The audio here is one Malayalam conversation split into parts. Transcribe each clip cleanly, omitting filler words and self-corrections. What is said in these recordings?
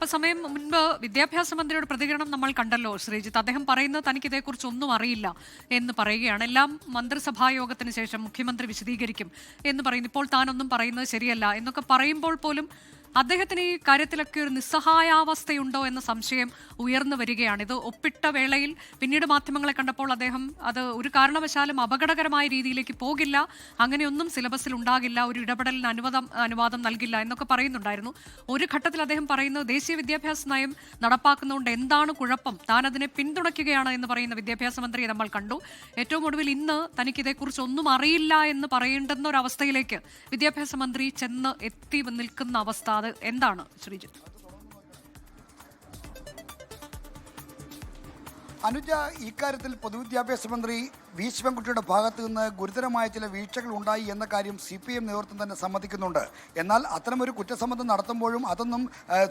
അല്പസമയം മുൻപ് വിദ്യാഭ്യാസ മന്ത്രിയുടെ പ്രതികരണം നമ്മൾ കണ്ടല്ലോ ശ്രീജിത്ത്. അദ്ദേഹം പറയുന്നത് തനിക്ക് ഇതേക്കുറിച്ച് ഒന്നും അറിയില്ല എന്ന് പറയുകയാണ്. എല്ലാം മന്ത്രിസഭാ യോഗത്തിന് ശേഷം മുഖ്യമന്ത്രി വിശദീകരിക്കും എന്ന് പറയുന്നു. ഇപ്പോൾ താനൊന്നും പറയുന്നത് ശരിയല്ല എന്നൊക്കെ പറയുമ്പോൾ പോലും അദ്ദേഹത്തിന് ഈ കാര്യത്തിലൊക്കെ ഒരു നിസ്സഹായാവസ്ഥയുണ്ടോ എന്ന സംശയം ഉയർന്നു വരികയാണ്. ഇത് ഒപ്പിട്ട വേളയിൽ പിന്നീട് മാധ്യമങ്ങളെ കണ്ടപ്പോൾ അദ്ദേഹം അത് ഒരു കാരണവശാലും അപകടകരമായ രീതിയിലേക്ക് പോകില്ല, അങ്ങനെയൊന്നും സിലബസിൽ ഉണ്ടാകില്ല, ഒരു ഇടപെടലിന് അനുവാദം നൽകില്ല എന്നൊക്കെ പറയുന്നുണ്ടായിരുന്നു. ഒരു ഘട്ടത്തിൽ അദ്ദേഹം പറയുന്നത് ദേശീയ വിദ്യാഭ്യാസ നയം നടപ്പാക്കുന്നതുകൊണ്ട് എന്താണ് കുഴപ്പം, താൻ അതിനെ പിന്തുണയ്ക്കുകയാണ് എന്ന് പറയുന്ന വിദ്യാഭ്യാസ മന്ത്രിയെ നമ്മൾ കണ്ടു. ഏറ്റവും ഒടുവിൽ ഇന്ന് തനിക്ക് ഇതേക്കുറിച്ച് ഒന്നും അറിയില്ല എന്ന് പറയേണ്ടുന്ന ഒരു അവസ്ഥയിലേക്ക് വിദ്യാഭ്യാസ മന്ത്രി ചെന്ന് എത്തി നിൽക്കുന്ന അവസ്ഥ അത് എന്താണ് ശ്രീജിത്ത്? അനുജ, ഇക്കാര്യത്തിൽ പൊതുവിദ്യാഭ്യാസ മന്ത്രി വി ശിവൻകുട്ടിയുടെ ഭാഗത്തു നിന്ന് ഗുരുതരമായ ചില വീഴ്ചകൾ ഉണ്ടായി എന്ന കാര്യം CPM നേതൃത്വം തന്നെ സമ്മതിക്കുന്നുണ്ട്. എന്നാൽ അത്തരമൊരു കുറ്റസമ്മതം നടത്തുമ്പോഴും അതൊന്നും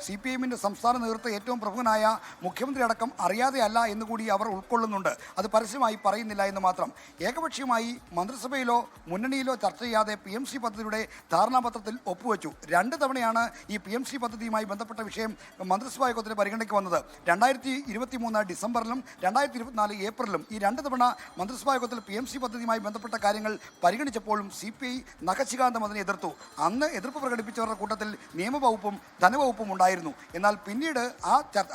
CPMന്റെ സംസ്ഥാന നേതൃത്വം ഏറ്റവും പ്രമുഖനായ മുഖ്യമന്ത്രി അടക്കം അറിയാതെയല്ല എന്നുകൂടി അവർ ഉൾക്കൊള്ളുന്നുണ്ട്. അത് പരസ്യമായി പറയുന്നില്ല എന്ന് മാത്രം. ഏകപക്ഷീയമായി മന്ത്രിസഭയിലോ മുന്നണിയിലോ ചർച്ച ചെയ്യാതെ PMC പദ്ധതിയുടെ ധാരണാപത്രത്തിൽ ഒപ്പുവെച്ചു. 2 തവണയാണ് ഈ PMC പദ്ധതിയുമായി ബന്ധപ്പെട്ട വിഷയം മന്ത്രിസഭാ യോഗത്തിന് പരിഗണനയ്ക്ക് വന്നത്. 2023 ഡിസംബറിലും 2024 ഏപ്രിലും ഈ 2 തവണ മന്ത്രിസഭാ യോഗത്തിൽ PMC പദ്ധതിയുമായി ബന്ധപ്പെട്ട കാര്യങ്ങൾ പരിഗണിച്ചപ്പോഴും CPI നഖശികാന്തം അതിനെ എതിർത്തു. അന്ന് എതിർപ്പ് പ്രകടിപ്പിച്ചവരുടെ കൂട്ടത്തിൽ നിയമവകുപ്പും ധനവകുപ്പും ഉണ്ടായിരുന്നു. എന്നാൽ പിന്നീട്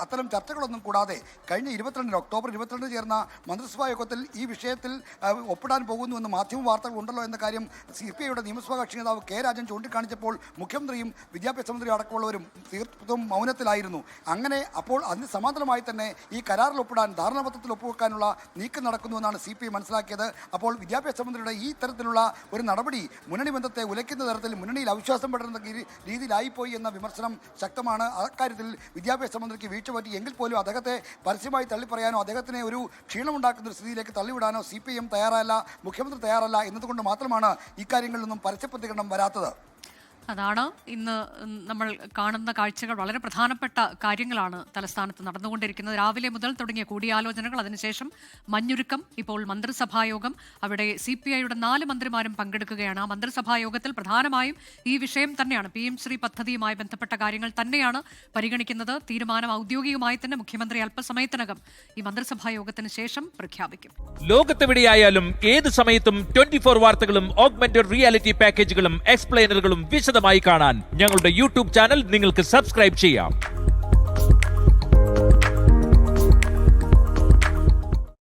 അത്തരം ചർച്ചകളൊന്നും കൂടാതെ കഴിഞ്ഞ ഒക്ടോബർ 22 ചേർന്ന മന്ത്രിസഭാ യോഗത്തിൽ ഈ വിഷയത്തിൽ ഒപ്പിടാൻ പോകുന്നുവെന്ന് മാധ്യമ വാർത്തകൾ ഉണ്ടല്ലോ എന്ന കാര്യം CPIയുടെ നിയമസഭാ കക്ഷി നേതാവ് K. രാജൻ ചൂണ്ടിക്കാണിച്ചപ്പോൾ മുഖ്യമന്ത്രിയും വിദ്യാഭ്യാസ മന്ത്രി അടക്കമുള്ളവരും തീർത്തും മൗനത്തിലായിരുന്നു. അങ്ങനെ അപ്പോൾ അതിന് സമാന്തരമായി തന്നെ ഈ കരാറിൽ ഒപ്പിടാൻ ധാരണാപത്രത്തിൽ ഒപ്പുവെക്കാനുള്ള നീക്കം നടക്കുന്നുവെന്നാണ് CPI മനസ്സിലാക്കിയത്. അപ്പോൾ വിദ്യാഭ്യാസ മന്ത്രിയുടെ ഈ തരത്തിലുള്ള ഒരു നടപടി മുന്നണി ബന്ധത്തെ ഉലയ്ക്കുന്ന തരത്തിൽ മുന്നണിയിൽ അവിശ്വാസം പെടുന്ന രീതിയിലായിപ്പോയി എന്ന വിമർശനം ശക്തമാണ്. അക്കാര്യത്തിൽ വിദ്യാഭ്യാസ മന്ത്രിക്ക് വീഴ്ച പറ്റി എങ്കിൽ പോലും അദ്ദേഹത്തെ പരസ്യമായി തള്ളിപ്പറയാനോ അദ്ദേഹത്തിനെ ഒരു ക്ഷീണമുണ്ടാക്കുന്ന ഒരു സ്ഥിതിയിലേക്ക് തള്ളിവിടാനോ CPM തയ്യാറല്ല, മുഖ്യമന്ത്രി തയ്യാറല്ല എന്നതുകൊണ്ട് മാത്രമാണ് ഇക്കാര്യങ്ങളിലൊന്നും പരസ്യ പ്രതികരണം വരാത്തത്. അതാണ് ഇന്ന് നമ്മൾ കാണുന്ന കാഴ്ചകൾ. വളരെ പ്രധാനപ്പെട്ട കാര്യങ്ങളാണ് തലസ്ഥാനത്ത് നടന്നുകൊണ്ടിരിക്കുന്നത്. രാവിലെ മുതൽ തുടങ്ങിയ കൂടിയാലോചനകൾ, അതിനുശേഷം മഞ്ഞുരുക്കം, ഇപ്പോൾ മന്ത്രിസഭായോഗം. അവിടെ CPIയുടെ 4 മന്ത്രിമാരും പങ്കെടുക്കുകയാണ്. ആ മന്ത്രിസഭായോഗത്തിൽ പ്രധാനമായും ഈ വിഷയം തന്നെയാണ്, PM ശ്രീ പദ്ധതിയുമായി ബന്ധപ്പെട്ട കാര്യങ്ങൾ തന്നെയാണ് പരിഗണിക്കുന്നത്. തീരുമാനം ഔദ്യോഗികമായി തന്നെ മുഖ്യമന്ത്രി അല്പസമയത്തിനകം ഈ മന്ത്രിസഭായോഗത്തിന് ശേഷം പ്രഖ്യാപിക്കും. ലോകത്തെവിടെയായാലും ഏത് സമയത്തും 24 വാർത്തകളും ഓഗ്മെന്റഡ് റിയാലിറ്റി പാക്കേജുകളും എക്സ്പ്ലെയിനറുകളും വിശദമായി കാണാൻ ഞങ്ങളുടെ YouTube ചാനൽ നിങ്ങൾക്ക് സബ്സ്ക്രൈബ് ചെയ്യാം.